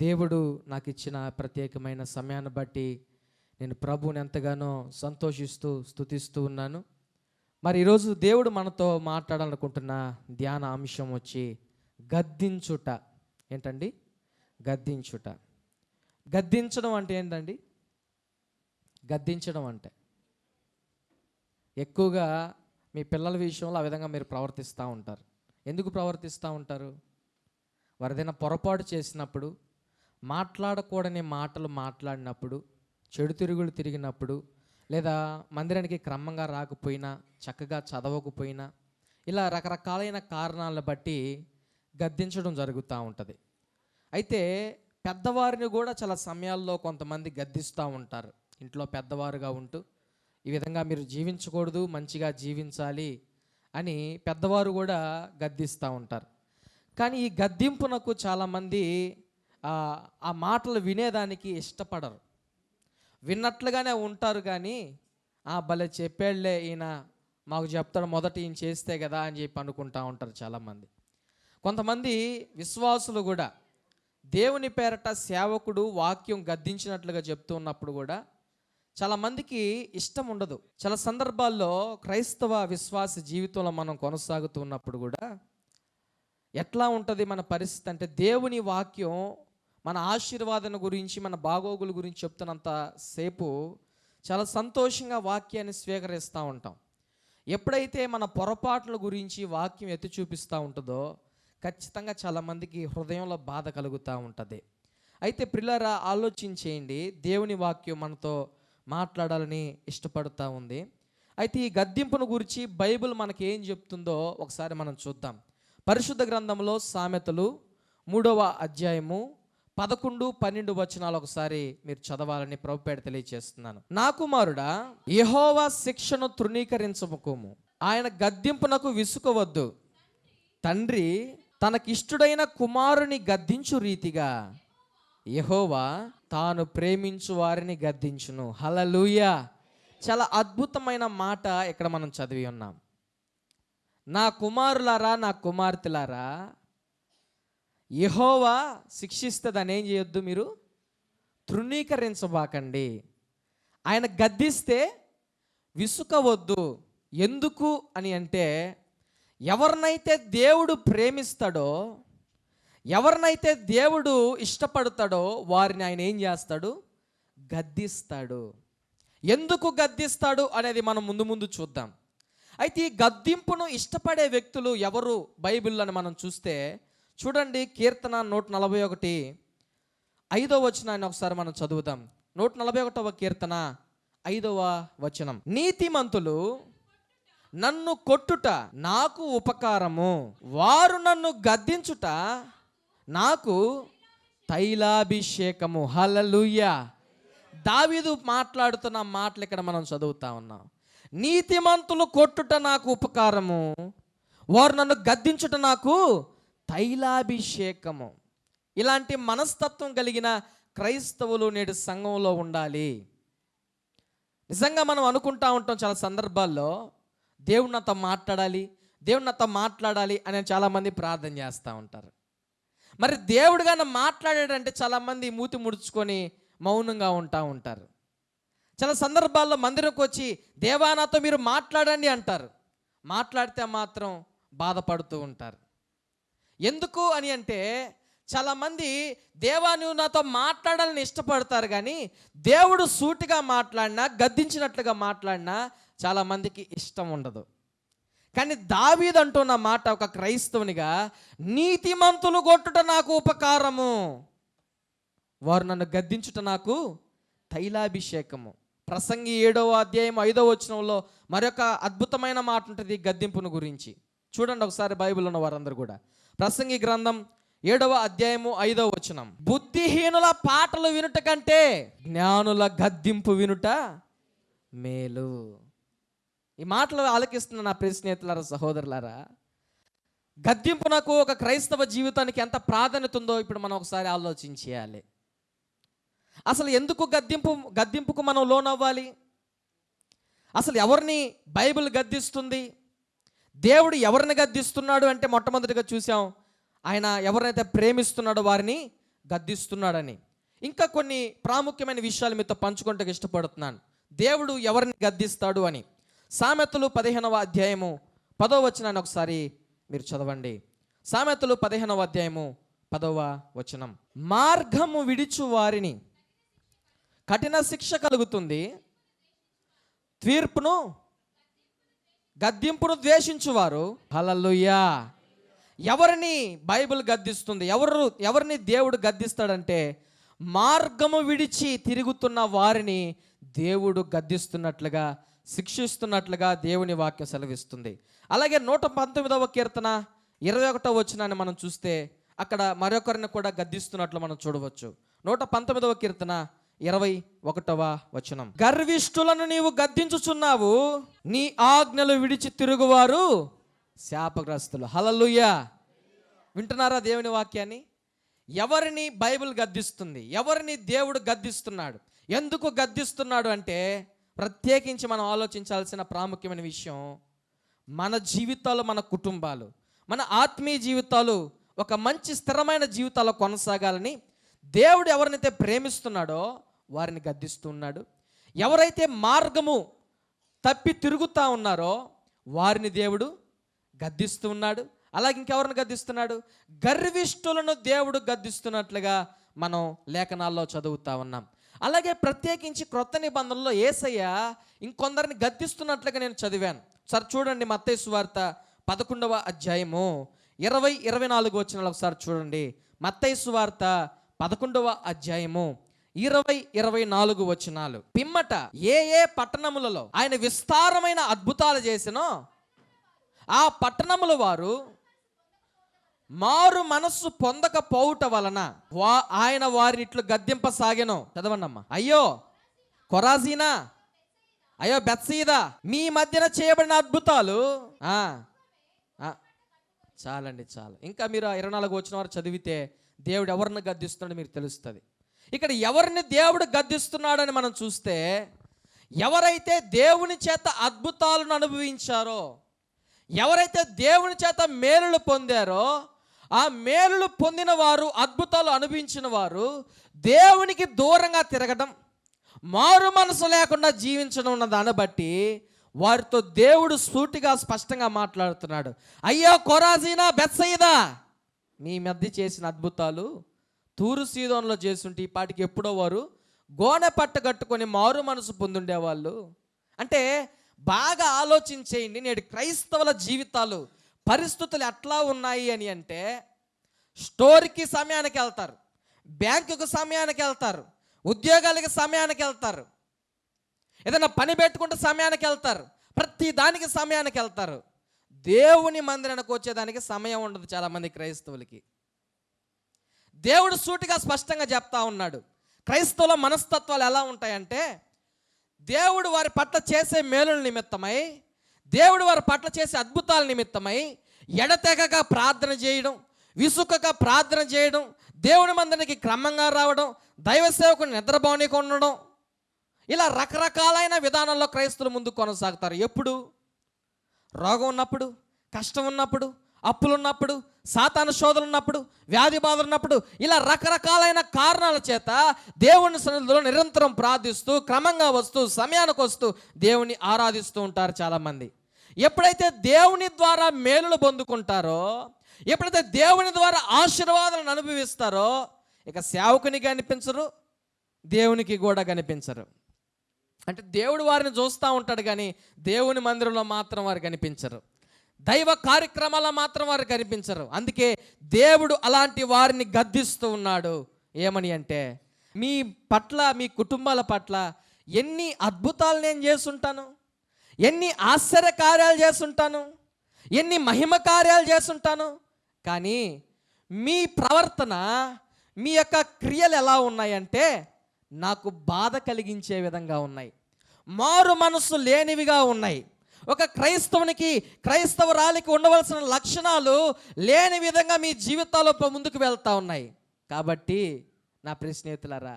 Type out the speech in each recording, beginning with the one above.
దేవుడు నాకు ఇచ్చిన ప్రత్యేకమైన సమయాన్ని బట్టి నేను ప్రభువుని ఎంతగానో సంతోషిస్తూ స్తుతిస్తూ ఉన్నాను. మరి ఈరోజు దేవుడు మనతో మాట్లాడాలనుకుంటున్న ధ్యాన అంశం వచ్చి గద్దించుట. ఏంటండి? గద్దించుట. గద్దించడం అంటే ఏంటండి? గద్దించడం అంటే ఎక్కువగా మీ పిల్లల విషయంలో ఆ విధంగా మీరు ప్రవర్తిస్తూ ఉంటారు. ఎందుకు ప్రవర్తిస్తూ ఉంటారు? వారు ఏదైనా పొరపాటు చేసినప్పుడు, మాట్లాడకూడని మాటలు మాట్లాడినప్పుడు, చెడు తిరుగులు తిరిగినప్పుడు, లేదా మందిరానికి క్రమంగా రాకపోయినా, చక్కగా చదవకపోయినా, ఇలా రకరకాలైన కారణాలను బట్టి గద్దించడం జరుగుతూ ఉంటుంది. అయితే పెద్దవారిని కూడా చాలా సమయాల్లో కొంతమంది గద్దిస్తూ ఉంటారు. ఇంట్లో పెద్దవారుగా ఉంటూ ఈ విధంగా మీరు జీవించకూడదు, మంచిగా జీవించాలి అని పెద్దవారు కూడా గద్దిస్తూ ఉంటారు. కానీ ఈ గద్దింపునకు చాలామంది ఆ మాటలు వినేదానికి ఇష్టపడరు. విన్నట్లుగానే ఉంటారు కానీ భలే చెప్పాళ్లే ఈయన, మాకు చెప్తాడు, మొదట ఈయన చేస్తే కదా అని చెప్పి అనుకుంటూ ఉంటారు చాలామంది. కొంతమంది విశ్వాసులు కూడా దేవుని పేరట సేవకుడు వాక్యం గద్దించినట్లుగా చెప్తూ ఉన్నప్పుడు కూడా చాలామందికి ఇష్టం ఉండదు. చాలా సందర్భాల్లో క్రైస్తవ విశ్వాస జీవితంలో మనం కొనసాగుతూ ఉన్నప్పుడు కూడా ఎట్లా ఉంటుంది మన పరిస్థితి అంటే, దేవుని వాక్యం మన ఆశీర్వాదం గురించి, మన బాగోగుల గురించి చెప్తున్నంత సేపు చాలా సంతోషంగా వాక్యాన్ని స్వీకరిస్తూ ఉంటాం. ఎప్పుడైతే మన పొరపాట్ల గురించి వాక్యం ఎత్తి చూపిస్తూ ఉంటుందో ఖచ్చితంగా చాలామందికి హృదయంలో బాధ కలుగుతూ ఉంటుంది. అయితే ప్రియులారా, ఆలోచించేయండి, దేవుని వాక్యం మనతో మాట్లాడాలని ఇష్టపడుతూ ఉంది. అయితే ఈ గద్దింపును గురించి బైబిల్ మనకి ఏం చెప్తుందో ఒకసారి మనం చూద్దాం. పరిశుద్ధ గ్రంథంలో సామెతలు 3వ అధ్యాయము 11, 12 వచనాలు ఒకసారి మీరు చదవాలని ప్రభుపేట తెలియజేస్తున్నాను. నా కుమారుడా, యెహోవా శిక్షను తృణీకరించకుము, ఆయన గద్దింపునకు విసుకవద్దు. తండ్రి తనకిష్టుడైన కుమారుని గద్దించు రీతిగా యెహోవా తాను ప్రేమించు వారిని గద్దించును. హల్లెలూయా. చాలా అద్భుతమైన మాట ఇక్కడ మనం చదివి ఉన్నాం. నా కుమారులారా, నా కుమార్తెలారా, యెహోవా శిక్షిస్తే దాన్ని ఏం చేయొద్దు, మీరు తృణీకరించబాకండి. ఆయన గద్దిస్తే విసుకవద్దు. ఎందుకు అని అంటే, ఎవరినైతే దేవుడు ప్రేమిస్తాడో, ఎవరినైతే దేవుడు ఇష్టపడతాడో వారిని ఆయన ఏం చేస్తాడు? గద్దిస్తాడు. ఎందుకు గద్దిస్తాడు అనేది మనం ముందు ముందు చూద్దాం. అయితే ఈ గద్దింపును ఇష్టపడే వ్యక్తులు ఎవరు బైబిల్లోని మనం చూస్తే చూడండి, కీర్తన 141 5వ వచనాన్ని ఒకసారి మనం చదువుదాం. 141వ కీర్తన 5వ వచనం. నీతిమంతులు నన్ను కొట్టుట నాకు ఉపకారము, వారు నన్ను గద్దించుట నాకు తైలాభిషేకము. హల్లెలూయా. దావీదు మాట్లాడుతున్న మాటలు ఇక్కడ మనం చదువుతా ఉన్నాం. నీతిమంతులు కొట్టుట నాకు ఉపకారము, వారు నన్ను గద్దించుట నాకు తైలాభిషేకము. ఇలాంటి మనస్తత్వం కలిగిన క్రైస్తవులు నేడు సంఘంలో ఉండాలి. నిజంగా మనం అనుకుంటా ఉంటాం చాలా సందర్భాల్లో, దేవుడు నాతో మాట్లాడాలి, దేవుడు నాతో మాట్లాడాలి అని చాలామంది ప్రార్థన చేస్తూ ఉంటారు. మరి దేవుడు గాన మాట్లాడాడంటే చాలామంది మూతి ముడుచుకొని మౌనంగా ఉంటారు. చాలా సందర్భాల్లో మందిరంకి వచ్చి దేవా నాతో మీరు మాట్లాడండి అంటారు. మాట్లాడితే మాత్రం బాధపడుతూ ఉంటారు. ఎందుకు అని అంటే, చాలామంది దేవా నువ్వు నాతో మాట్లాడాలని ఇష్టపడతారు, కానీ దేవుడు సూటిగా మాట్లాడినా, గద్దించినట్లుగా మాట్లాడినా చాలామందికి ఇష్టం ఉండదు. కానీ దావీదు అంటున్న మాట ఒక క్రైస్తవునిగా, నీతిమంతులు కొట్టుట నాకు ఉపకారము, వారు నన్ను గద్దించుట నాకు తైలాభిషేకము. ప్రసంగి 7వ అధ్యాయం 5వ వచనంలో మరొక అద్భుతమైన మాట ఉంటుంది గద్దింపును గురించి. చూడండి ఒకసారి బైబిల్ ఉన్న వారందరూ కూడా. ప్రసంగి గ్రంథం 7వ అధ్యాయము 5వ వచనం. బుద్ధిహీనుల పాటలు వినుట కంటే జ్ఞానుల గద్దింపు వినుట మేలు. ఈ మాటలు ఆలకిస్తున్న నా ప్రియ స్నేహితులారా, సహోదరులారా, గద్దింపునకు ఒక క్రైస్తవ జీవితానికి ఎంత ప్రాధాన్యత ఉందో ఇప్పుడు మనం ఒకసారి ఆలోచించేయాలి. అసలు ఎందుకు గద్దింపుకు మనం లోనవ్వాలి? అసలు ఎవరిని బైబిల్ గద్దిస్తుంది? దేవుడు ఎవరిని గద్దిస్తున్నాడు అంటే మొట్టమొదటిగా చూసాం, ఆయన ఎవరినైతే ప్రేమిస్తున్నాడో వారిని గద్దిస్తున్నాడని. ఇంకా కొన్ని ప్రాముఖ్యమైన విషయాలు మీతో పంచుకుంటూ ఇష్టపడుతున్నాను. దేవుడు ఎవరిని గద్దిస్తాడు అని. సామెతలు 15వ అధ్యాయము 10వ వచనాన్ని ఒకసారి మీరు చదవండి. సామెతలు 15వ అధ్యాయము 10వ వచనం. మార్గము విడిచు వారిని కఠిన శిక్ష కలుగుతుంది, తీర్పును గద్దింపును ద్వేషించువారు. హల్లెలూయా. ఎవరిని బైబిల్ గద్దిస్తుంది? ఎవరిని దేవుడు గద్దిస్తాడంటే మార్గము విడిచి తిరుగుతున్న వారిని దేవుడు గద్దిస్తున్నట్లుగా, శిక్షిస్తున్నట్లుగా దేవుని వాక్యం సెలవిస్తుంది. అలాగే 119వ కీర్తన 21వ వచనాన్ని మనం చూస్తే అక్కడ మరొకరిని కూడా గద్దిస్తున్నట్లు మనం చూడవచ్చు. 119వ కీర్తన 21వ వచనం. గర్విష్ఠులను నీవు గద్దించుచున్నావు, నీ ఆజ్ఞలు విడిచి తిరుగువారు శాపగ్రస్తులు. హల్లెలూయా. వింటున్నారా దేవుని వాక్యాన్ని? ఎవరిని బైబిల్ గద్దిస్తుంది? ఎవరిని దేవుడు గద్దిస్తున్నాడు? ఎందుకు గద్దిస్తున్నాడు అంటే ప్రత్యేకించి మనం ఆలోచించాల్సిన ప్రాముఖ్యమైన విషయం, మన జీవితాలు, మన కుటుంబాలు, మన ఆత్మీయ జీవితాలు ఒక మంచి స్థిరమైన జీవితాలు కొనసాగాలని దేవుడు ఎవరినైతే ప్రేమిస్తున్నాడో వారిని గద్దిస్తున్నాడు. ఎవరైతే మార్గము తప్పి తిరుగుతూ ఉన్నారో వారిని దేవుడు గద్దిస్తూ ఉన్నాడు. అలాగే ఇంకెవరిని గద్దిస్తున్నాడు? గర్విష్ఠులను దేవుడు గద్దిస్తున్నట్లుగా మనం లేఖనాల్లో చదువుతూ ఉన్నాం. అలాగే ప్రత్యేకించి క్రొత్త నిబంధనలో యేసయ్య ఇంకొందరిని గద్దిస్తున్నట్లుగా నేను చదివాను. సరే చూడండి, మత్తయి సువార్త 11వ అధ్యాయము 20-24 వచనాలు ఒకసారి చూడండి. మత్తయి సువార్త 11వ అధ్యాయము 20-24 వచనాలు. పిమ్మట ఏ ఏ పట్టణములలో ఆయన విస్తారమైన అద్భుతాలు చేసినో ఆ పట్టణముల వారు మారు మనస్సు పొందకపోవుట వలన ఆయన వారిని ఇట్లు గద్దింపసాగెను. చదవండమ్మా. అయ్యో కొరాజీనా, అయ్యో బెత్సయిదా, మీ మధ్యన చేయబడిన అద్భుతాలు. చాలండి, చాలు. ఇంకా మీరు 24 వచ్చిన వారు చదివితే దేవుడు ఎవరిని గద్దిస్తున్నాడో మీకు తెలుస్తుంది. ఇక్కడ ఎవరిని దేవుడు గద్దిస్తున్నాడని మనం చూస్తే, ఎవరైతే దేవుని చేత అద్భుతాలను అనుభవించారో, ఎవరైతే దేవుని చేత మేలులు పొందారో, ఆ మేలులు పొందిన వారు, అద్భుతాలు అనుభవించిన వారు దేవునికి దూరంగా తిరగడం, మారు మనసు లేకుండా జీవించడం ఉన్న దాన్ని బట్టి వారితో దేవుడు సూటిగా స్పష్టంగా మాట్లాడుతున్నాడు. అయ్యో కొరాజీనా, బెత్సయిదా, మీ మధ్య చేసిన అద్భుతాలు తూరు సీదోనులో చేస్తుంటే ఈ పాటికి ఎప్పుడో వారు గోనె పట్ట కట్టుకొని మారు మనసు పొందుండేవాళ్ళు. అంటే బాగా ఆలోచించేయండి, నేడు క్రైస్తవుల జీవితాలు పరిస్థితులు ఎట్లా ఉన్నాయి అని అంటే, స్టోర్కి సమయానికి వెళ్తారు, బ్యాంకుకు సమయానికి వెళ్తారు, ఉద్యోగాలకి సమయానికి వెళ్తారు, ఏదైనా పని పెట్టుకుంటే సమయానికి వెళ్తారు, ప్రతి దానికి సమయానికి వెళ్తారు. దేవుని మందిరానికి వచ్చేదానికి సమయం ఉండదు చాలామంది క్రైస్తవులకి. దేవుడు సూటిగా స్పష్టంగా చెప్తా ఉన్నాడు. క్రైస్తవుల మనస్తత్వాలు ఎలా ఉంటాయంటే, దేవుడు వారి పట్ల చేసే మేలుల నిమిత్తమై, దేవుడు వారి పట్ల చేసే అద్భుతాల నిమిత్తమై ఎడతెగక ప్రార్థన చేయడం, విసుకక ప్రార్థన చేయడం, దేవుని మందిరానికి క్రమంగా రావడం, దైవ సేవకుని నిద్రపోనీకి ఉండడం, ఇలా రకరకాలైన విధానాల్లో క్రైస్తవులు ముందు కొనసాగుతారు. ఎప్పుడు? రోగం ఉన్నప్పుడు, కష్టం ఉన్నప్పుడు, అప్పులు ఉన్నప్పుడు, సాతాను శోధనలు ఉన్నప్పుడు, వ్యాధి బాధలు ఉన్నప్పుడు, ఇలా రకరకాలైన కారణాల చేత దేవుని సన్నిధిలో నిరంతరం ప్రార్థిస్తూ, క్రమంగా వస్తూ, సమయానికి వస్తూ దేవుని ఆరాధిస్తూ ఉంటారు చాలామంది. ఎప్పుడైతే దేవుని ద్వారా మేలులు పొందుకుంటారో, ఎప్పుడైతే దేవుని ద్వారా ఆశీర్వాదాలను అనుభవిస్తారో, ఇక సేవకునికి కనిపించరు, దేవునికి కూడా కనిపించరు. అంటే దేవుడు వారిని చూస్తూ ఉంటాడు కానీ దేవుని మందిరంలో మాత్రం వారు కనిపించరు, దైవ కార్యక్రమాల్లో మాత్రం వారు కనిపించరు. అందుకే దేవుడు అలాంటి వారిని గద్దిస్తూ ఉన్నాడు. ఏమని అంటే, మీ పట్ల, మీ కుటుంబాల పట్ల ఎన్ని అద్భుతాలు నేను చేస్తుంటాను, ఎన్ని ఆశ్చర్య కార్యాలు చేస్తుంటాను, ఎన్ని మహిమ కార్యాలు చేస్తుంటాను, కానీ మీ ప్రవర్తన, మీ యొక్క క్రియలు ఎలా ఉన్నాయంటే నాకు బాధ కలిగించే విధంగా ఉన్నాయి, మారు మనస్సు లేనివిగా ఉన్నాయి. ఒక క్రైస్తవునికి, క్రైస్తవురాలికి ఉండవలసిన లక్షణాలు లేని విధంగా మీ జీవితాల్లో ముందుకు వెళ్తూ ఉన్నాయి. కాబట్టి నా ప్రియ స్నేహితులారా,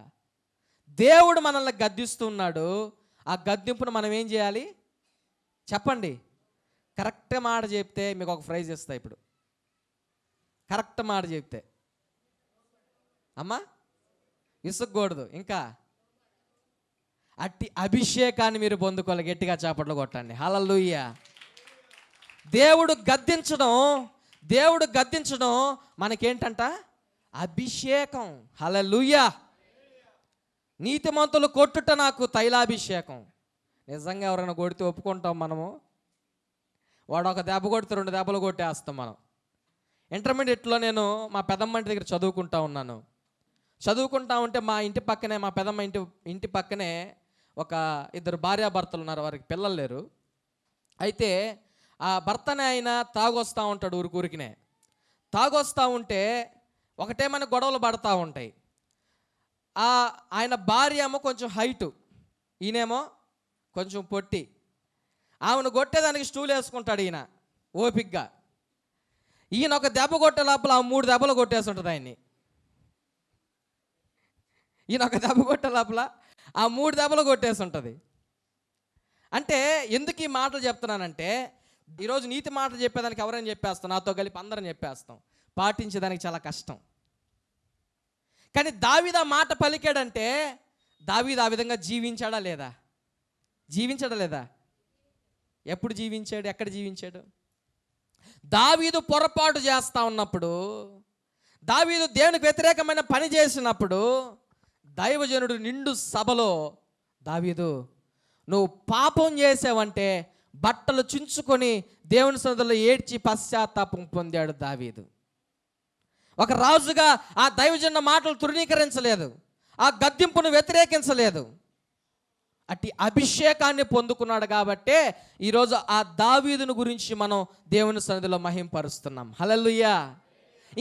దేవుడు మనల్ని గద్దిస్తున్నాడు. ఆ గద్దింపును మనం ఏం చేయాలి చెప్పండి? కరెక్ట్ మాట చెప్తే మీకు ఒక ప్రైజ్ ఇస్తా. ఇప్పుడు కరెక్ట్ మాట చెప్తే అమ్మా విసుగకూడదు. ఇంకా అట్టి అభిషేకాన్ని మీరు పొందుకోవాలి. గట్టిగా చప్పట్లు కొట్టండి. హల్లెలూయా. దేవుడు గద్దించడం మనకేంటంట? అభిషేకం. హల్లెలూయా. నీతిమంతులు కొట్టుట నాకు తైలాభిషేకం. నిజంగా ఎవరైనా కొడితే ఒప్పుకుంటాం మనము? వాడు ఒక దెబ్బ కొడితే 2 దెబ్బలు కొట్టేస్తాం మనం. ఇంటర్మీడియట్లో నేను మా పెదమ్మ ఇంటి దగ్గర చదువుకుంటా ఉంటే మా ఇంటి పక్కనే, మా పెదమ్మ ఇంటి పక్కనే ఒక 2 భార్యాభర్తలు ఉన్నారు. వారికి పిల్లలు లేరు. అయితే ఆ భర్తనే ఆయన తాగొస్తూ ఉంటాడు. ఊరికినే తాగొస్తూ ఉంటే ఒకటేమైనా గొడవలు పడతా ఉంటాయి. ఆయన భార్య ఏమో కొంచెం హైటు, ఈయనేమో కొంచెం పొట్టి. ఆమెను కొట్టేదానికి స్టూల్ వేసుకుంటాడు ఈయన ఓపిగ్గా. ఈయన ఒక దెబ్బ కొట్టే లోపల 3 దెబ్బలు కొట్టేసి ఉంటుంది ఆయన్ని. ఈయన ఒక దెబ్బ కొట్టే లోపల 3 దెబ్బలు కొట్టేసి ఉంటుంది. అంటే ఎందుకు ఈ మాటలు చెప్తున్నానంటే, ఈరోజు నీతి మాటలు చెప్పేదానికి ఎవరైనా చెప్పేస్తాం, నాతో కలిపి అందరం చెప్పేస్తాం. పాటించేదానికి చాలా కష్టం. కానీ దావీదు ఆ మాట పలికాడంటే, దావీదు ఆ విధంగా జీవించాడా లేదా? ఎప్పుడు జీవించాడు? ఎక్కడ జీవించాడు? దావీదు పొరపాటు చేస్తూ ఉన్నప్పుడు, దావీదు దేవునికి వ్యతిరేకమైన పని చేసినప్పుడు, దైవజనుడు నిండు సభలో, దావీదు నువ్వు పాపం చేసావంటే బట్టలు చించుకొని దేవుని సన్నిధిలో ఏడ్చి పశ్చాత్తాపం పొందాడు దావీదు. ఒక రాజుగా ఆ దైవజన మాటలు తృణీకరించలేదు, ఆ గద్దింపును వ్యతిరేకించలేదు. అట్టి అభిషేకాన్ని పొందుకున్నాడు కాబట్టే ఈరోజు ఆ దావీదును గురించి మనం దేవుని సన్నిధిలో మహింపరుస్తున్నాం. హల్లెలూయా.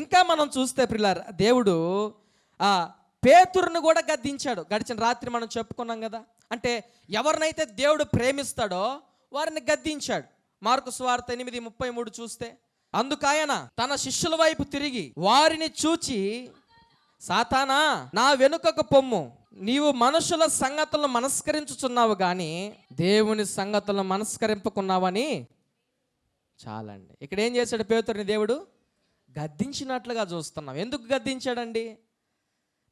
ఇంకా మనం చూస్తే ప్రియులారా, దేవుడు పేతురును కూడా గద్దించాడు. గడిచిన రాత్రి మనం చెప్పుకున్నాం కదా. అంటే ఎవరినైతే దేవుడు ప్రేమిస్తాడో వారిని గద్దించాడు. మార్కు సువార్త 8:33 చూస్తే, అందుకాయన తన శిష్యుల వైపు తిరిగి వారిని చూచి, సాతానా, నా వెనుకకు పొమ్ము, నీవు మనుషుల సంగతులను మనస్కరించుచున్నావు కానీ దేవుని సంగతులను మనస్కరింపుకున్నావని. చాలండి. ఇక్కడ ఏం చేశాడు? పేతురుని దేవుడు గద్దించినట్లుగా చూస్తున్నాం. ఎందుకు గద్దించాడండి?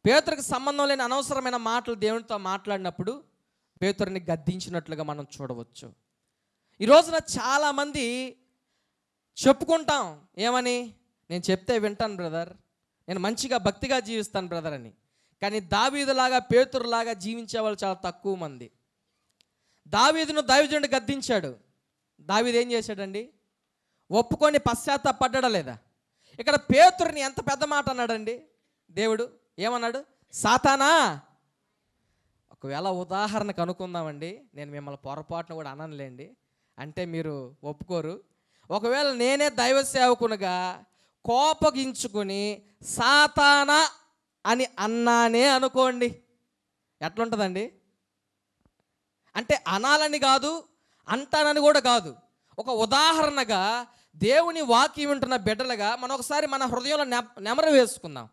పేతురుకి సంబంధం లేని అనవసరమైన మాటలు దేవునితో మాట్లాడినప్పుడు పేతురుని గద్దించినట్లుగా మనం చూడవచ్చు. ఈ రోజున చాలామంది చెప్పుకుంటాం ఏమని, నేను చెప్తే వింటాను బ్రదర్, నేను మంచిగా భక్తిగా జీవిస్తాను బ్రదర్ అని. కానీ దావీదులాగా పేతురులాగా జీవించే వాళ్ళు చాలా తక్కువ మంది. దావీదును దైవజనుడు గద్దించాడు. దావీదు ఏం చేశాడండి? ఒప్పుకొని పశ్చాత్తాపడ్డా లేదా? ఇక్కడ పేతురుని ఎంత పెద్ద మాట అన్నాడండి దేవుడు. ఏమన్నాడు? సాతానా. ఒకవేళ ఉదాహరణకు అనుకుందామండి, నేను మిమ్మల్ని పొరపాటును కూడా అననులేండి, అంటే మీరు ఒప్పుకోరు. ఒకవేళ నేనే దైవ సేవకునిగా కోపగించుకుని సాతానా అని అన్నానే అనుకోండి, ఎట్లుంటుందండి? అంటే అనాలని కాదు, అంటానని కూడా కాదు, ఒక ఉదాహరణగా దేవుని వాక్యం వింటున్న బిడ్డలుగా మనం ఒకసారి మన హృదయంలో నెమరు వేసుకుందాం.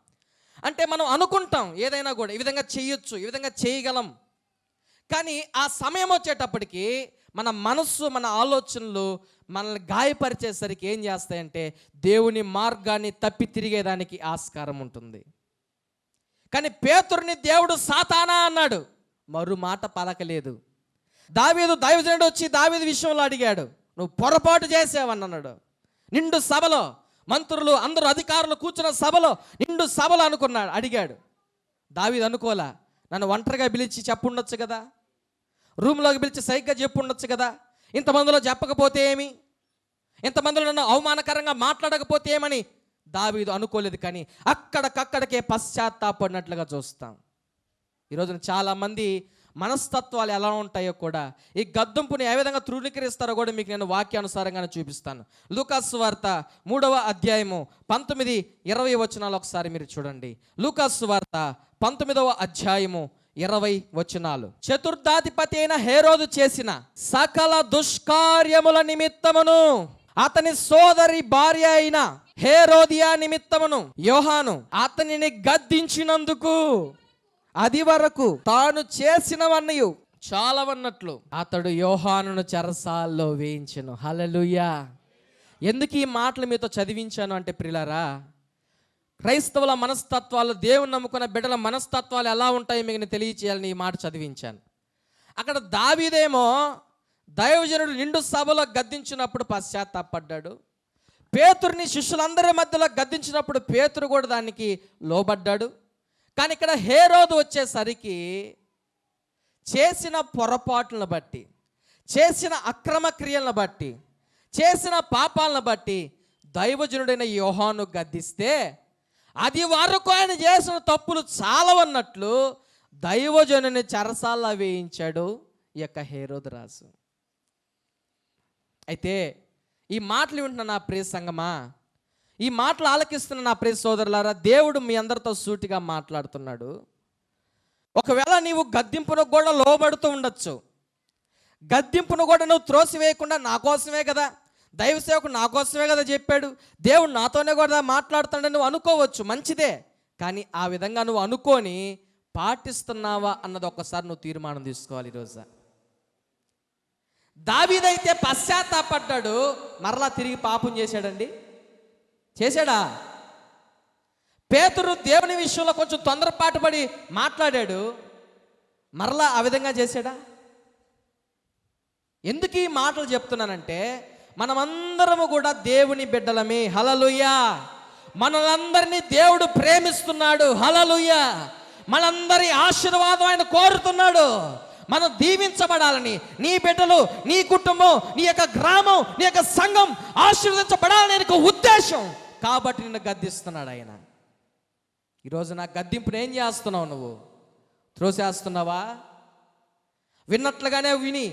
అంటే మనం అనుకుంటాం ఏదైనా కూడా ఈ విధంగా చేయొచ్చు, ఈ విధంగా చేయగలం. కానీ ఆ సమయం వచ్చేటప్పటికి మన మనస్సు, మన ఆలోచనలు మనల్ని గాయపరిచేసరికి ఏం చేస్తాయంటే దేవుని మార్గాన్ని తప్పి తిరిగేదానికి ఆస్కారం ఉంటుంది. కానీ పేతురుని దేవుడు సాతానా అన్నాడు, మరో మాట పలకలేదు. దావీదు దైవజనుడు వచ్చి దావీదు విషయంలో అడిగాడు, నువ్వు పొరపాటు చేసావన్నాడు. నిండు సభలో మంత్రులు అందరూ అధికారులు కూర్చున్న సభలో, నిండు సభలో అడిగాడు. దావీదు అనుకోలా, నన్ను ఒంటరిగా పిలిచి చెప్పుండొచ్చు కదా, రూమ్లోకి పిలిచి సైగ్గా చెప్పుండొచ్చు కదా, ఇంతమందిలో చెప్పకపోతే ఏమి, ఇంతమందిలో నన్ను అవమానకరంగా మాట్లాడకపోతే ఏమని దావీదు అనుకోలేదు. కానీ అక్కడికక్కడికే పశ్చాత్తాపడినట్లుగా చూస్తాం. ఈరోజున చాలామంది మనస్తత్వాలు ఎలా ఉంటాయో కూడా, ఈ గద్దింపుని ఏ విధంగా తృణీకరిస్తారో కూడా మీకు నేను వాక్యానుసారంగానే చూపిస్తాను. లూకాసు వార్త 3వ అధ్యాయము 19-20 వచనాలు ఒకసారి మీరు చూడండి. లూకాసు వార్త 19వ అధ్యాయము 20 వచనాలు. చతుర్థాధిపతి అయిన హేరోదు చేసిన సకల దుష్కార్యముల నిమిత్తమును అతని సోదరి భార్య అయిన హేరోదియా నిమిత్తమును యోహాను అతనిని గద్దించినందుకు అది వరకు తాను చేసినవన్నయు చాలవన్నట్లు అతడు యోహానును చెరసాల్లో వేయించెను. హల్లెలూయా. ఎందుకు ఈ మాటలు మీతో చదివించాను అంటే ప్రియులారా, క్రైస్తవుల మనస్తత్వాలు, దేవుని నమ్ముకున్న బిడ్డల మనస్తత్వాలు ఎలా ఉంటాయో మీకు నేను తెలియచేయాలని ఈ మాట చదివించాను. అక్కడ దావీదేమో దైవజనుడు నిండు సభలో గద్దించినప్పుడు పశ్చాత్తాపడ్డాడు. పేతురుని శిష్యులందరి మధ్యలో గద్దించినప్పుడు పేతురు కూడా దానికి లోబడ్డాడు. కానీ ఇక్కడ హేరోదు వచ్చేసరికి చేసిన పొరపాట్లను బట్టి, చేసిన అక్రమ క్రియలను బట్టి, చేసిన పాపాలను బట్టి దైవజనుడైన యోహాను గద్దిస్తే అది వరకు ఆయన చేసిన తప్పులు చాలవన్నట్లు దైవజనుని చెరసాల్లో వేయించాడు ఈ యొక్క హేరోదు రాజు. అయితే ఈ మాటలు వింటున్న నా ప్రియ సంగమా, ఈ మాటలు ఆలకిస్తున్న నా ప్రియ సోదరులారా, దేవుడు మీ అందరితో సూటిగా మాట్లాడుతున్నాడు. ఒకవేళ నీవు గద్దింపును కూడా లోబడుతూ ఉండొచ్చు. గద్దింపును కూడా నువ్వు త్రోసివేయకుండా నా కోసమే కదా, దైవ సేవకుడు నా కోసమే కదా చెప్పాడు, దేవుడు నాతోనే కూడా మాట్లాడుతాడని నువ్వు అనుకోవచ్చు, మంచిదే. కానీ ఆ విధంగా నువ్వు అనుకొని పాటిస్తున్నావా అన్నది ఒక్కసారి నువ్వు తీర్మానం తీసుకోవాలి. ఈరోజు దావీదైతే పశ్చాత్తాపడ్డాడు, మరలా తిరిగి పాపం చేశాడండి? చేశాడా? పేతురు దేవుని విషయంలో కొంచెం తొందరపాటు పడి మాట్లాడాడు, మరలా ఆ విధంగా చేశాడా? ఎందుకు ఈ మాటలు చెప్తున్నానంటే, మనమందరము కూడా దేవుని బిడ్డలమే. హల్లెలూయా. మనలందరినీ దేవుడు ప్రేమిస్తున్నాడు. హల్లెలూయా. మనందరి ఆశీర్వాదం ఆయన కోరుతున్నాడు. మనం దీవించబడాలని, నీ బిడ్డలు, నీ కుటుంబం, నీ యొక్క గ్రామం, నీ యొక్క సంఘం ఆశీర్వదించబడాలని ఆయనకు ఉద్దేశం. కాబట్టి నిన్ను గద్దిస్తున్నాడు ఆయన. ఈరోజు నా గద్దింపును ఏం చేస్తున్నావు? నువ్వు త్రోసేస్తున్నావా? విన్నట్లుగానే విని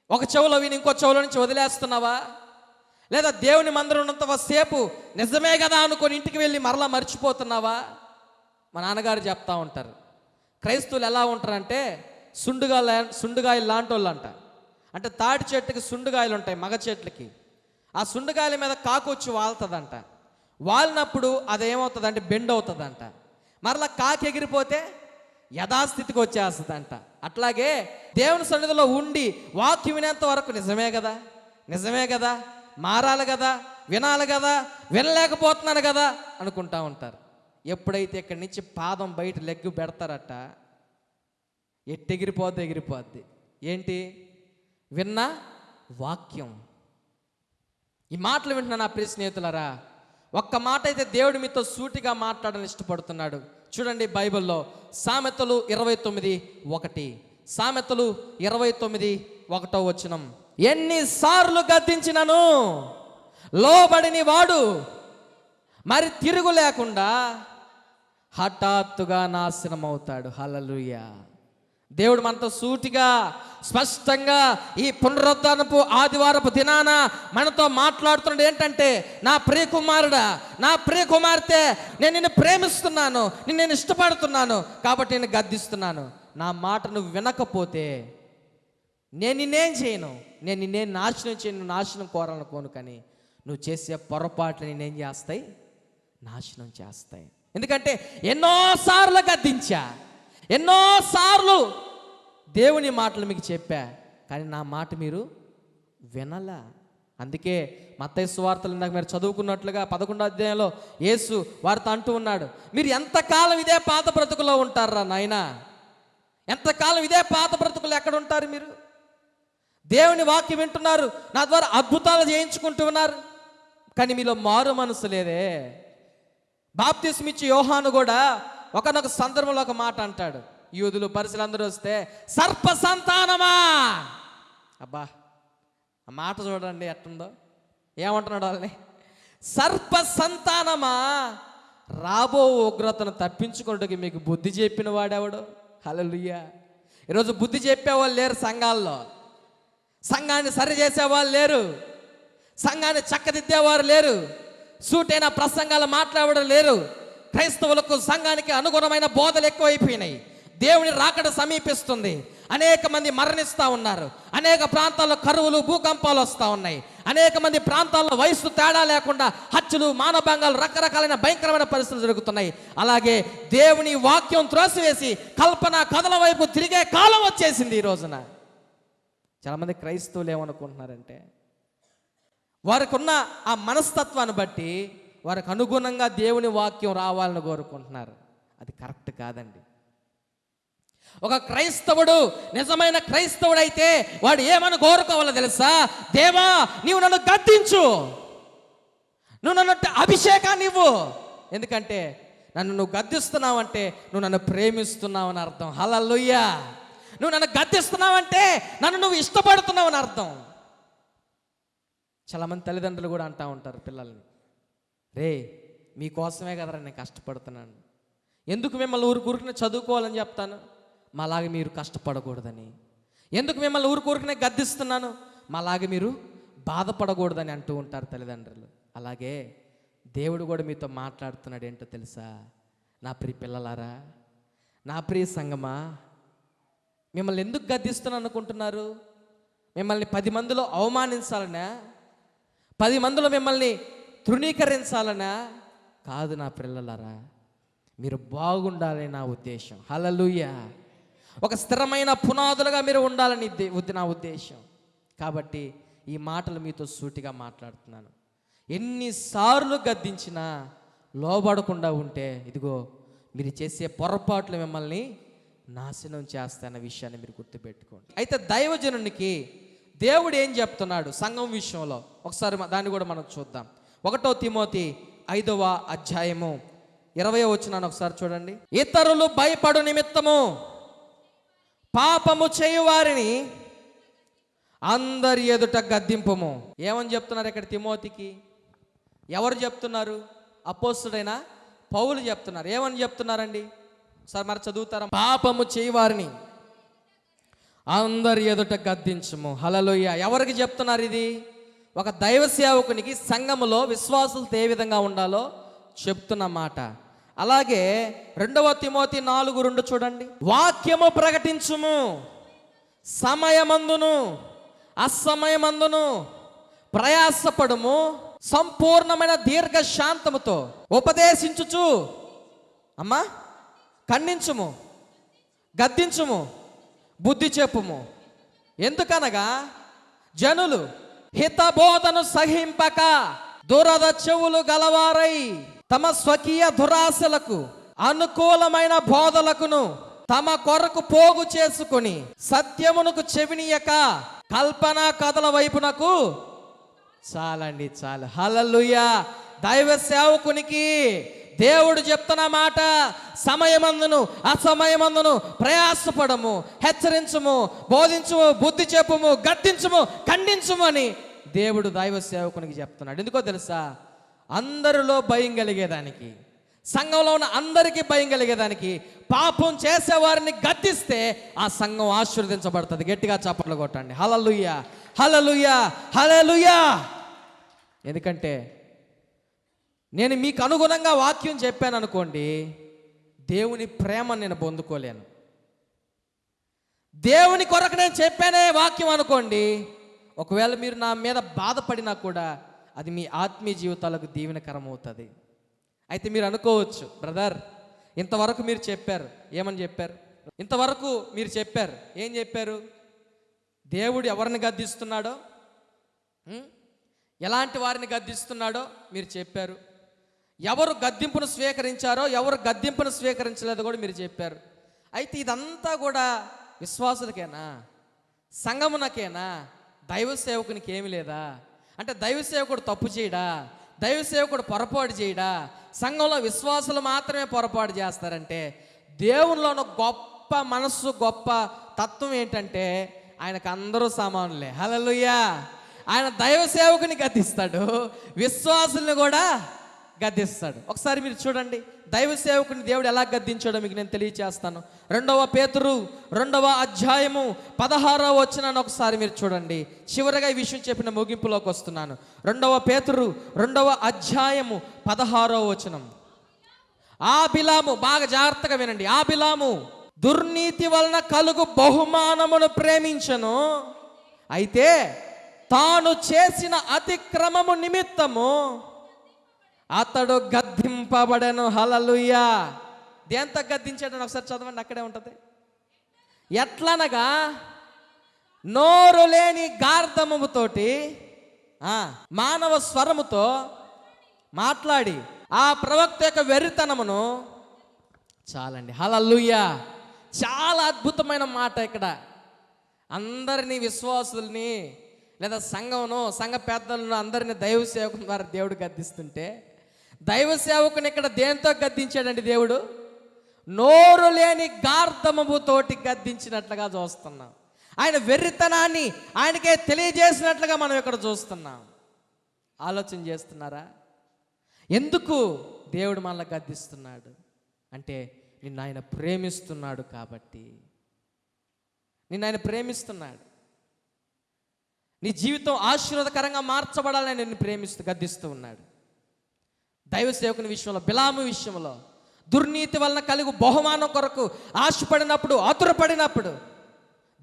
ఒక చెవులో విని ఇంకో చెవులో నుంచి వదిలేస్తున్నావా? లేదా దేవుని మందిరం ఉన్నంత సేపు నిజమే కదా అనుకొని ఇంటికి వెళ్ళి మరలా మర్చిపోతున్నావా? మా నాన్నగారు చెప్తా ఉంటారు, క్రైస్తవులు ఎలా ఉంటారంటే సుండుగాయలు లాంటి వాళ్ళు అంట. అంటే తాటి చెట్టుకి సుండుగాయలు ఉంటాయి, మగ చెట్లకి. ఆ సుండుగాయల మీద కాకు వచ్చి వాళ్తుందంట. వాలినప్పుడు అదేమవుతుంది అంటే బెండ్ అవుతుందంట. మరలా కాకి ఎగిరిపోతే యథాస్థితికి వచ్చేస్తుందంట. అట్లాగే దేవుని సన్నిధిలో ఉండి వాక్యం వినేంత వరకు నిజమే కదా, నిజమే కదా, మారాలి కదా, వినాలి కదా, వినలేకపోతున్నాను కదా అనుకుంటా ఉంటారు. ఎప్పుడైతే ఇక్కడి నుంచి పాదం బయట లెగ్గు పెడతారట, ఎగిరిపోద్ది. ఏంటి? విన్న వాక్యం. ఈ మాటలు వింటున్నా నా ప్రియ స్నేహితులారా, ఒక్క మాట అయితే దేవుడు మీతో సూటిగా మాట్లాడాలని ఇష్టపడుతున్నాడు. చూడండి బైబిల్లో సామెతలు 29:1. సామెతలు 29:1 ఎన్నిసార్లు గద్దించినను లోబడిని వాడు మరి తిరుగు లేకుండా హఠాత్తుగా నాశనం అవుతాడు. హల్లెలూయా. దేవుడు మనతో సూటిగా స్పష్టంగా ఈ పునరుద్ధరణపు ఆదివారపు దినాన మనతో మాట్లాడుతున్నాడు. ఏంటంటే, నా ప్రియ కుమారుడా, నా ప్రియ కుమార్తె, నేను నిన్ను ప్రేమిస్తున్నాను, నేను ఇష్టపడుతున్నాను, కాబట్టి నేను గద్దిస్తున్నాను. నా మాట నువ్వు వినకపోతే నేను నిన్నేం చేయను, నేను నిన్నేం నాశనం చేయను, నాశనం కోరాలనుకోను. కానీ నువ్వు చేసే పొరపాట్లు నేనేం చేస్తాయి? నాశనం చేస్తాయి. ఎందుకంటే ఎన్నోసార్లు గద్దించా, ఎన్నోసార్లు దేవుని మాటలు మీకు చెప్పా, కానీ నా మాట మీరు వినలా. అందుకే మత్తయి సువార్తలు ఇందాక మీరు చదువుకున్నట్లుగా 11వ అధ్యాయంలో యేసు వారితో అంటూ ఉన్నాడు, మీరు ఎంతకాలం ఇదే పాత బ్రతుకులో ఉంటారా నాయనా? ఎంతకాలం ఇదే పాత బ్రతుకులు ఎక్కడ ఉంటారు మీరు? దేవుని వాక్యం వింటున్నారు, నా ద్వారా అద్భుతాలు చేయించుకుంటూ ఉన్నారు, కానీ మీలో మారు మనసు లేదే. బాప్తిస్మ ఇచ్చే యోహాను కూడా ఒకనొక సందర్భంలో ఒక మాట అంటాడు. యూదులు పరిసలందరూ వస్తే, సర్ప సంతానమా, అబ్బా ఆ మాట చూడండి ఎట్టుందో, ఏమంటున్నాడు వాళ్ళని? సర్ప సంతానమా, రాబో ఉగ్రతను తప్పించుకోవడానికి మీకు బుద్ధి చెప్పిన వాడెవడు? హల్లెలూయా. ఈరోజు బుద్ధి చెప్పేవాళ్ళు లేరు సంఘాల్లో, సంఘాన్ని సరి చేసేవాళ్ళు లేరు, సంఘాన్ని చక్కదిద్దేవారు లేరు, సూటైన ప్రసంగాలు మాట్లాడడం లేరు. క్రైస్తవులకు సంఘానికి అనుగుణమైన బోధలు ఎక్కువైపోయినాయి. దేవుని రాకడ సమీపిస్తుంది, అనేక మంది మరణిస్తూ ఉన్నారు, అనేక ప్రాంతాల్లో కరువులు భూకంపాలు వస్తూ ఉన్నాయి, అనేక మంది ప్రాంతాల్లో వయసు తేడా లేకుండా హత్యలు మానభంగాలు రకరకాలైన భయంకరమైన పరిస్థితులు జరుగుతున్నాయి. అలాగే దేవుని వాక్యం త్రోసివేసి కల్పన కథల వైపు తిరిగే కాలం వచ్చేసింది. ఈ రోజున చాలామంది క్రైస్తవులు ఏమనుకుంటున్నారంటే, వారికి ఉన్న ఆ మనస్తత్వాన్ని బట్టి వారికి అనుగుణంగా దేవుని వాక్యం రావాలని కోరుకుంటున్నారు. అది కరెక్ట్ కాదండి. ఒక క్రైస్తవుడు నిజమైన క్రైస్తవుడు అయితే వాడు ఏమని కోరుకోవాలో తెలుసా? దేవా, నీవు నన్ను గద్దించు, నువ్వు నన్ను అభిషేకాన్ని ఇవ్వు. ఎందుకంటే నన్ను నువ్వు గద్దిస్తున్నావంటే నువ్వు నన్ను ప్రేమిస్తున్నావు అని అర్థం. హల్లెలూయా. నువ్వు నన్ను గద్దిస్తున్నావంటే నన్ను నువ్వు ఇష్టపడుతున్నావు అని అర్థం. చాలామంది తల్లిదండ్రులు కూడా అంటూ ఉంటారు పిల్లల్ని, రే మీకోసమే కదరా నేను కష్టపడుతున్నాను, ఎందుకు మిమ్మల్ని ఊరుకునే చదువుకోవాలని చెప్తాను, మాలాగే మీరు కష్టపడకూడదని. ఎందుకు మిమ్మల్ని ఊరుకునే గద్దిస్తున్నాను, మాలాగే మీరు బాధపడకూడదని అంటూ ఉంటారు తల్లిదండ్రులు. అలాగే దేవుడు కూడా మీతో మాట్లాడుతున్నాడు. ఏంటో తెలుసా? నా ప్రియ పిల్లలారా, నా ప్రియ సంగమా, మిమ్మల్ని ఎందుకు గద్దిస్తున్నాను అనుకుంటున్నారు? మిమ్మల్ని 10 మందిలో అవమానించాలనా? 10 మందిలో మిమ్మల్ని తృణీకరించాలనా? కాదు నా పిల్లలారా, మీరు బాగుండాలని నా ఉద్దేశం. హల్లెలూయా. ఒక స్థిరమైన పునాదులుగా మీరు ఉండాలని నా ఉద్దేశం. కాబట్టి ఈ మాటలు మీతో సూటిగా మాట్లాడుతున్నాను. ఎన్నిసార్లు గద్దించినా లోబడకుండా ఉంటే ఇదిగో మీరు చేసే పొరపాట్లు మిమ్మల్ని నాశనం చేస్తాయన్న విషయాన్ని మీరు గుర్తుపెట్టుకోండి. అయితే దైవజనునికి దేవుడు ఏం చెప్తున్నాడు సంఘం విషయంలో, ఒకసారి దాన్ని కూడా మనం చూద్దాం. 1 తిమోతి 5వ అధ్యాయము 20వ వచనాన్ని ఒకసారి చూడండి. ఇతరులు భయపడు నిమిత్తము పాపము చేయువారిని అందరి ఎదుట గద్దింపుము. ఏమని చెప్తున్నారు ఇక్కడ తిమోతికి? ఎవరు చెప్తున్నారు? అపోస్తుడైన పౌలు చెప్తున్నారు. ఏమని చెప్తున్నారండి? సార్ మరి చదువుతారా? పాపము చేయవారిని అందరి ఎదుట గద్దించుము. హల్లెలూయా. ఎవరికి చెప్తున్నారు ఇది? ఒక దైవ సేవకునికి సంఘములో విశ్వాసులతో ఏ విధంగా ఉండాలో చెప్తున్న మాట. అలాగే 2 తిమోతి 4:2 చూడండి. వాక్యము ప్రకటించుము, సమయమందును అసమయమందును ప్రయాసపడుము, సంపూర్ణమైన దీర్ఘ శాంతముతో ఉపదేశించుచు అమ్మా ఖండించుము, గద్దించుము, బుద్ధి చెప్పుము. ఎందుకనగా జనులు హితబోధను సహింపక దురద చెవులు గలవారై తమ స్వకీయ దురాశలకు అనుకూలమైన బోధలకును తమ కొరకు పోగు చేసుకుని సత్యమునకు చెవినియక కల్పనా కథల వైపునకు చాలండి చాలు. హల్లెలూయా. దైవ సేవకునికి దేవుడు చెప్తున్న మాట, సమయమందును అసమయమందును ప్రయాసపడము, హెచ్చరించుము, బోధించుము, బుద్ధి చెప్పుము, గద్దించుము, ఖండించుము అని దేవుడు దైవ సేవకునికి చెప్తున్నాడు. ఎందుకో తెలుసా? అందరిలో భయం కలిగేదానికి, సంఘంలో ఉన్న అందరికీ భయం కలిగేదానికి. పాపం చేసేవారిని గద్దిస్తే ఆ సంఘం ఆశీర్వదించబడుతుంది. గట్టిగా చప్పట్లు కొట్టండి. హల్లెలూయా, హల్లెలూయా, హల్లెలూయా. ఎందుకంటే నేను మీకు అనుగుణంగా వాక్యం చెప్పాను అనుకోండి, దేవుని ప్రేమ నేను పొందుకోలేను. దేవుని కొరకు నేను చెప్పానే వాక్యం అనుకోండి, ఒకవేళ మీరు నా మీద బాధపడినా కూడా అది మీ ఆత్మీయ జీవితాలకు దీవెనకరం అవుతుంది. అయితే మీరు అనుకోవచ్చు, బ్రదర్ ఇంతవరకు మీరు చెప్పారు, ఏమని చెప్పారు? ఇంతవరకు మీరు చెప్పారు, ఏం చెప్పారు? దేవుడు ఎవరిని గద్దిస్తున్నాడో, ఎలాంటి వారిని గద్దిస్తున్నాడో మీరు చెప్పారు. ఎవరు గద్దింపును స్వీకరించారో ఎవరు గద్దింపును స్వీకరించలేదో కూడా మీరు చెప్పారు. అయితే ఇదంతా కూడా విశ్వాసులకేనా, సంఘమునకేనా? దైవ సేవకునికి ఏమి లేదా? అంటే దైవ సేవకుడు తప్పు చేయడా? దైవ సేవకుడు పొరపాటు చేయడా? సంఘంలో విశ్వాసులు మాత్రమే పొరపాటు చేస్తారంటే, దేవునిలో ఉన్న గొప్ప మనస్సు, గొప్ప తత్వం ఏంటంటే ఆయనకు అందరూ సమానులే. హల్లెలూయా. ఆయన దైవ సేవకుని గద్దిస్తాడు, విశ్వాసుల్ని కూడా గద్దిస్తాడు. ఒకసారి మీరు చూడండి దైవ సేవకుని దేవుడు ఎలా గద్దించాడో మీకు నేను తెలియచేస్తాను. 2 పేతురు 2వ అధ్యాయము 16వ వచనాన్ని ఒకసారి మీరు చూడండి. చివరిగా ఈ విషయం చెప్పిన ముగింపులోకి వస్తున్నాను. 2 పేతురు 2వ అధ్యాయము 16వ వచనం. ఆ బిలాము, బాగా జాగ్రత్తగా వినండి. ఆ బిలాము దుర్నీతి వలన కలుగు బహుమానమును ప్రేమించను, అయితే తాను చేసిన అతిక్రమము నిమిత్తము అతడు గద్దింపబడెను. హల్లెలూయా. దేంతో గద్దించాడని ఒకసారి చదవండి, అక్కడే ఉంటుంది. ఎట్లనగా నోరు లేని గార్ధముతోటి మానవ స్వరముతో మాట్లాడి ఆ ప్రవక్త యొక్క వెర్రితనమును చాలండి. హల్లెలూయా. చాలా అద్భుతమైన మాట ఇక్కడ. అందరినీ విశ్వాసుల్ని లేదా సంఘ పెద్దలను అందరినీ దైవ సేవకుల ద్వారా దేవుడు గద్దిస్తుంటే, దైవ సేవకుని ఇక్కడ దేంతో గద్దించాడండి దేవుడు? నోరు లేని గార్ధమముతోటి గద్దించినట్లుగా చూస్తున్నాం. ఆయన వెర్రితనాన్ని ఆయనకే తెలియజేసినట్లుగా మనం ఇక్కడ చూస్తున్నాం. ఆలోచన చేస్తున్నారా? ఎందుకు దేవుడు మనల్ని గద్దిస్తున్నాడు అంటే, నిన్ను ఆయన ప్రేమిస్తున్నాడు కాబట్టి. నిన్ను ఆయన ప్రేమిస్తున్నాడు. నీ జీవితం ఆశీర్వాదకరంగా మార్చబడాలని నిన్ను గద్దిస్తూ ఉన్నాడు. దైవ సేవకుని విషయంలో, బిలాము విషయంలో దుర్నీతి వలన కలిగి బహుమానం కొరకు ఆశపడినప్పుడు, ఆతురపడినప్పుడు,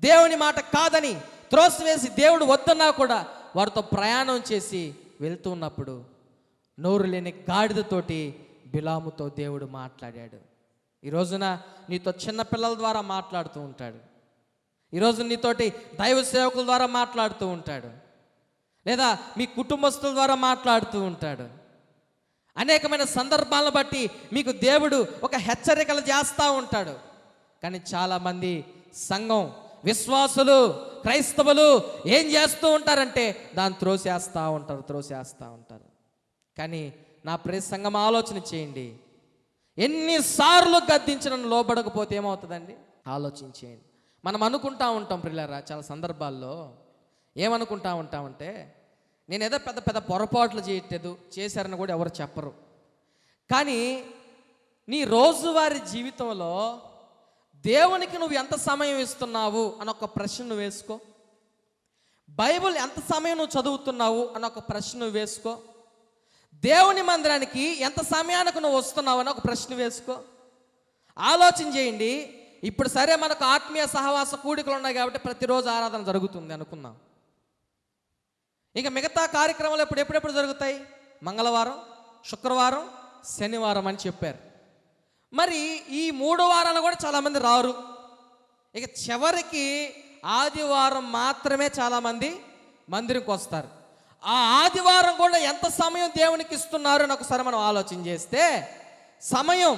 దేవుని మాట కాదని త్రోసివేసి దేవుడు వద్దన్నా కూడా వారితో ప్రయాణం చేసి వెళ్తూ ఉన్నప్పుడు నోరు లేని గాడిదతోటి బిలాముతో దేవుడు మాట్లాడాడు. ఈ రోజున నీతో చిన్నపిల్లల ద్వారా మాట్లాడుతూ ఉంటాడు. ఈరోజు నీతోటి దైవ సేవకుల ద్వారా మాట్లాడుతూ ఉంటాడు, లేదా మీ కుటుంబస్తుల ద్వారా మాట్లాడుతూ ఉంటాడు. అనేకమైన సందర్భాలను బట్టి మీకు దేవుడు ఒక హెచ్చరికలు చేస్తూ ఉంటాడు. కానీ చాలామంది సంఘం, విశ్వాసులు, క్రైస్తవులు ఏం చేస్తూ ఉంటారంటే దాన్ని త్రోసేస్తూ ఉంటారు. కానీ నా ప్రియ సంఘం ఆలోచన చేయండి. ఎన్నిసార్లు గద్దించిన లోబడకపోతే ఏమవుతుందండి? ఆలోచించేయండి. మనం అనుకుంటా ఉంటాం ప్రియులారా, చాలా సందర్భాల్లో ఏమనుకుంటా ఉంటామంటే, నేను ఏదో పెద్ద పెద్ద పొరపాట్లు చేయట్లేదు, చేశారని కూడా ఎవరు చెప్పరు. కానీ నీ రోజువారీ జీవితంలో దేవునికి నువ్వు ఎంత సమయం ఇస్తున్నావు అని ఒక ప్రశ్న నువ్వు వేసుకో. బైబిల్ ఎంత సమయం నువ్వు చదువుతున్నావు అని ఒక ప్రశ్న నువ్వు వేసుకో. దేవుని మందిరానికి ఎంత సమయానికి నువ్వు వస్తున్నావు అని ఒక ప్రశ్న వేసుకో. ఆలోచన చేయండి. ఇప్పుడు సరే, మనకు ఆత్మీయ సహవాస కూడికలు ఉన్నాయి కాబట్టి ప్రతిరోజు ఆరాధన జరుగుతుంది అనుకుందాం. ఇక మిగతా కార్యక్రమాలు ఎప్పుడెప్పుడు జరుగుతాయి? మంగళవారం, శుక్రవారం, శనివారం అని చెప్పారు. మరి ఈ 3 వారాలు కూడా చాలామంది రారు. ఇక చివరికి ఆదివారం మాత్రమే చాలామంది మందిరికి వస్తారు. ఆ ఆదివారం కూడా ఎంత సమయం దేవునికి ఇస్తున్నారు అని ఒకసారి మనం ఆలోచన చేస్తే, సమయం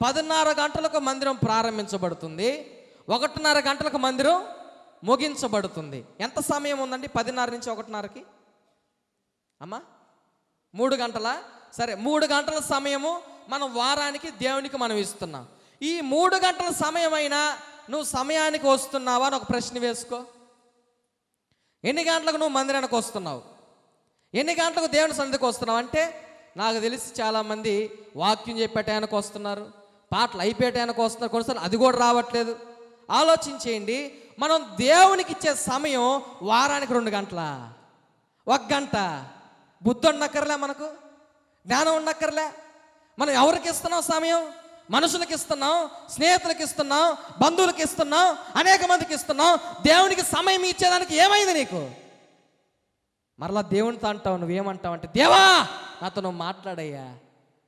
10:30 గంటలకు మందిరం ప్రారంభించబడుతుంది, 1:30 గంటలకు మందిరం ముగించబడుతుంది. ఎంత సమయం ఉందండి 10:30 నుంచి 1:30కి? అమ్మా 3 గంటల? సరే, 3 గంటల సమయము మనం వారానికి దేవునికి మనం ఇస్తున్నాం. ఈ 3 గంటల సమయం అయినా నువ్వు సమయానికి వస్తున్నావా అని ఒక ప్రశ్న వేసుకో. ఎన్ని గంటలకు నువ్వు మందిరానికి వస్తున్నావు? ఎన్ని గంటలకు దేవుని సన్నిధికి వస్తున్నావు అంటే, నాకు తెలిసి చాలామంది వాక్యం చెప్పే టైంకి వస్తున్నారు, పాటలు అయిపోయే టైంకి వస్తున్నారు, కొన్నిసార్లు అది కూడా రావట్లేదు. ఆలోచించేయండి. మనం దేవునికి ఇచ్చే సమయం వారానికి 2 గంటల, 1 గంట. బుద్ధి ఉండక్కర్లే, మనకు జ్ఞానం ఉండక్కర్లే. మనం ఎవరికి ఇస్తున్నాం సమయం? మనుషులకు ఇస్తున్నాం, స్నేహితులకు ఇస్తున్నాం, బంధువులకు ఇస్తున్నాం, అనేక మందికి ఇస్తున్నాం. దేవునికి సమయం ఇచ్చేదానికి ఏమైంది నీకు? మరలా దేవునితో అంటావు, నువ్వేమంటావు అంటే, దేవా నాతో నువ్వు మాట్లాడయ్యా.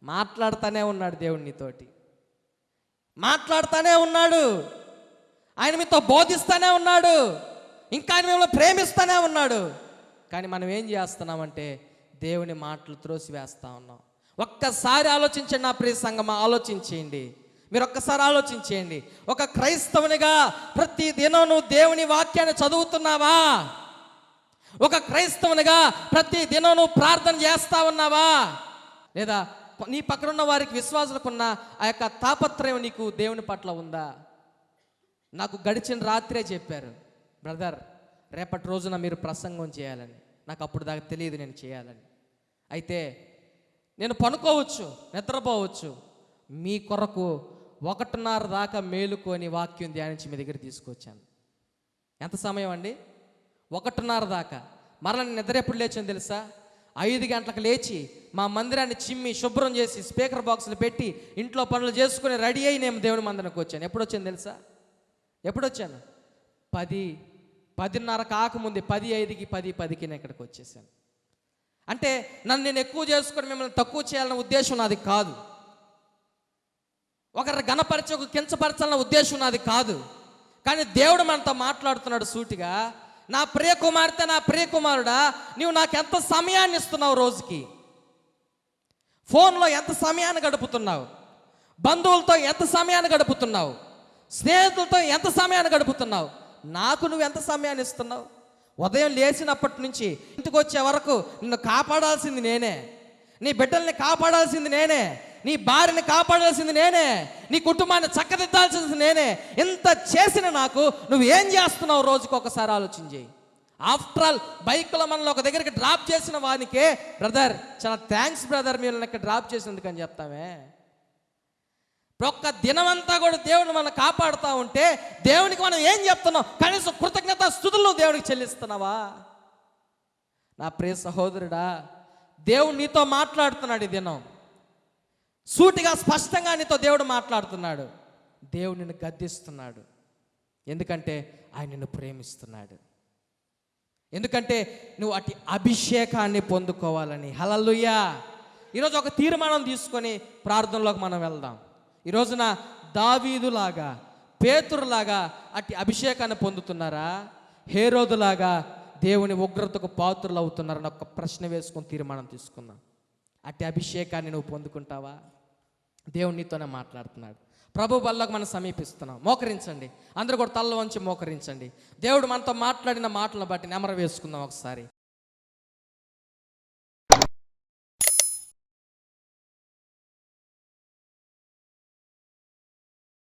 మాట్లాడుతూనే ఉన్నాడు దేవుడు నీతోటి, మాట్లాడుతూనే ఉన్నాడు. ఆయన మీతో బోధిస్తూనే ఉన్నాడు, ఇంకా ఆయన మిమ్మల్ని ప్రేమిస్తూనే ఉన్నాడు. కానీ మనం ఏం చేస్తున్నామంటే దేవుని మాటలు త్రోసివేస్తా ఉన్నాం. ఒక్కసారి ఆలోచించండి నా ప్రియ సంగమా, ఆలోచించేయండి. మీరు ఒక్కసారి ఆలోచించేయండి. ఒక క్రైస్తవునిగా ప్రతి దినం నువ్వు దేవుని వాక్యాన్ని చదువుతున్నావా? ఒక క్రైస్తవునిగా ప్రతి దినం నువ్వు ప్రార్థన చేస్తా ఉన్నావా? లేదా నీ పక్కనున్న వారికి, విశ్వాసులకున్న ఆ యొక్క తాపత్రయం నీకు దేవుని పట్ల ఉందా? నాకు గడిచిన రాత్రే చెప్పారు, బ్రదర్ రేపటి రోజున మీరు ప్రసంగం చేయాలని. నాకు అప్పుడు దాకా తెలియదు నేను చేయాలని. అయితే నేను పనుకోవచ్చు, నిద్రపోవచ్చు, మీ కొరకు 1:30 దాకా మేలుకొని వాక్యం ధ్యానించి మీ దగ్గర తీసుకొచ్చాను. ఎంత సమయం అండి? 1:30 దాకా. మరలా నేను నిద్ర ఎప్పుడు లేచాను తెలుసా? 5 గంటలకు లేచి మా మందిరాన్ని చిమ్మి శుభ్రం చేసి స్పీకర్ బాక్సులు పెట్టి ఇంట్లో పనులు చేసుకుని రెడీ అయ్యి నేను దేవుని మందిరానికి వచ్చాను. ఎప్పుడు వచ్చాను తెలుసా? ఎప్పుడు వచ్చాను? 10:30 కాకముందే 10:05కి 10:10కి నేను ఇక్కడికి వచ్చేసాను. అంటే నన్ను నేను ఎక్కువ చేసుకొని మిమ్మల్ని తక్కువ చేయాలన్న ఉద్దేశం నాది కాదు. ఒకరిని గణపరిచి ఒక కించపరచాలన్న ఉద్దేశం నాది కాదు. కానీ దేవుడు మనతో మాట్లాడుతున్నాడు సూటిగా, నా ప్రియ కుమార్తె, నా ప్రియ కుమారుడా, నీవు నాకు ఎంత సమయాన్ని ఇస్తున్నావు? రోజుకి ఫోన్లో ఎంత సమయాన్ని గడుపుతున్నావు? బంధువులతో ఎంత సమయాన్ని గడుపుతున్నావు? స్నేహితులతో ఎంత సమయాన్ని గడుపుతున్నావు? నాకు నువ్వు ఎంత సమయాన్ని ఇస్తున్నావు? ఉదయం లేచినప్పటి నుంచి ఇంటికి వచ్చే వరకు నిన్ను కాపాడాల్సింది నేనే, నీ బిడ్డల్ని కాపాడాల్సింది నేనే, నీ భార్యని కాపాడాల్సింది నేనే, నీ కుటుంబాన్ని చక్కదిద్దాల్సింది నేనే. ఇంత చేసిన నాకు నువ్వు ఏం చేస్తున్నావు? రోజుకి ఒకసారి ఆలోచన చేయి. ఆఫ్టర్ ఆల్ బైక్లో మనల్ని ఒక దగ్గరికి డ్రాప్ చేసిన వానికే బ్రదర్ చాలా థ్యాంక్స్ బ్రదర్ మీరు ఇక్కడ డ్రాప్ చేసినందుకు అని చెప్తామే. ఒక్క దినమంతా కూడా దేవుడు మనం కాపాడుతూ ఉంటే దేవునికి మనం ఏం చెప్తున్నాం? కనీసం కృతజ్ఞత స్తుతులు దేవుడికి చెల్లిస్తున్నావా? నా ప్రియ సహోదరుడా, దేవుడు నీతో మాట్లాడుతున్నాడు. ఈ దినం సూటిగా స్పష్టంగా నీతో దేవుడు మాట్లాడుతున్నాడు. దేవుడు నిన్ను గద్దిస్తున్నాడు. ఎందుకంటే ఆయన నిన్ను ప్రేమిస్తున్నాడు. ఎందుకంటే నువ్వు అటు అభిషేకాన్ని పొందుకోవాలని. హల్లెలూయా. ఈరోజు ఒక తీర్మానం తీసుకొని ప్రార్థనలోకి మనం వెళ్దాం. ఈ రోజున దావీదులాగా, పేతురులాగా అట్టి అభిషేకాన్ని పొందుతున్నారా? హేరోదులాగా దేవుని ఉగ్రతకు పాత్రలు అవుతున్నారని ఒక ప్రశ్న వేసుకొని తీర్మానం తీసుకుందాం. అట్టి అభిషేకాన్ని నువ్వు పొందుకుంటావా? దేవుడు నీతోనే మాట్లాడుతున్నాడు. ప్రభు బల్లకు మనం సమీపిస్తున్నాం. మోకరించండి, అందరూ కూడా తల్ల వంచి మోకరించండి. దేవుడు మనతో మాట్లాడిన మాటలను బట్టి నెమరు వేసుకుందాం ఒకసారి.